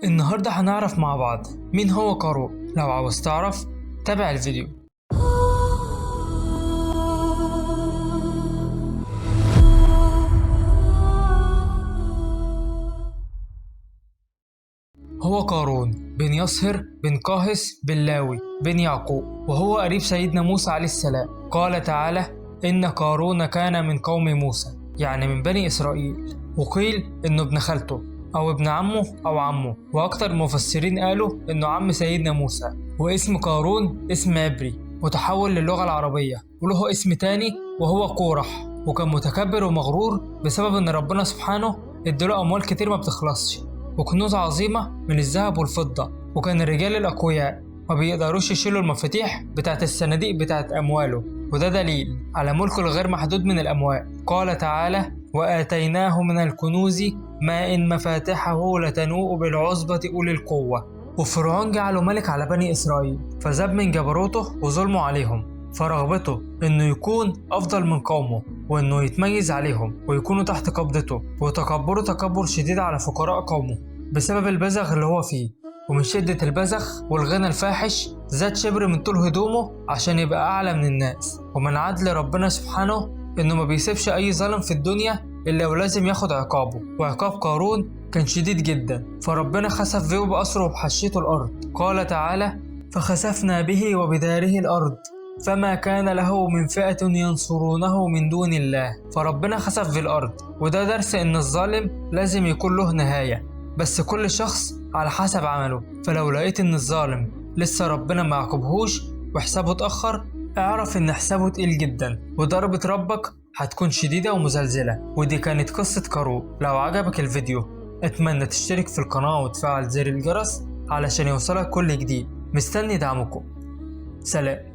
النهاردة هنعرف مع بعض مين هو قارون. لو عاوز تعرف تابع الفيديو. هو قارون بن يصهر بن قاهس بن لاوي بن يعقوب، وهو قريب سيدنا موسى عليه السلام. قال تعالى: إن قارون كان من قوم موسى، يعني من بني إسرائيل. وقيل إنه ابن خالته أو ابن عمه أو عمه، وأكتر المفسرين قالوا إنه عم سيدنا موسى. واسم قارون اسم عبري وتحول للغة العربية، وله اسم تاني وهو قورح. وكان متكبر ومغرور بسبب إن ربنا سبحانه اداله أموال كتير ما بتخلصش وكنوز عظيمة من الذهب والفضة. وكان الرجال الأقوياء ما بيقدروش يشيلوا المفاتيح بتاعت الصناديق بتاعت أمواله، وده دليل على ملكه الغير محدود من الأموال. قال تعالى: وآتيناه من الكنوز ما إن مفاتحه لتنوء بالعصبة أولي القوة. وفرعون جعله ملك على بني إسرائيل، فذاب من جبروته وظلمه عليهم، فرغبته إنه يكون أفضل من قومه وإنه يتميز عليهم ويكونوا تحت قبضته، وتكبره تكبر شديد على فقراء قومه بسبب البذخ اللي هو فيه. ومن شدة البذخ والغنى الفاحش زاد شبر من طول هدومه عشان يبقى أعلى من الناس. ومن عدل ربنا سبحانه إنه ما بيسيبش أي ظالم في الدنيا إلا ولازم ياخد عقابه. وعقاب قارون كان شديد جدا، فربنا خسف بيه بأسره وبحشيته الأرض. قال تعالى: فخسفنا به وبداره الأرض فما كان له من فئة ينصرونه من دون الله. فربنا خسف في الأرض، وده درس إن الظالم لازم يكون له نهاية، بس كل شخص على حسب عمله. فلو لقيت إن الظالم لسه ربنا ما عاقبهوش وحسابه اتأخر، اعرف إن حسابه تقيل جدا وضربة ربك هتكون شديدة ومزلزلة. ودي كانت قصة قارون. لو عجبك الفيديو اتمنى تشترك في القناة وتفعل زر الجرس علشان يوصلك كل جديد. مستني دعمكم. سلام.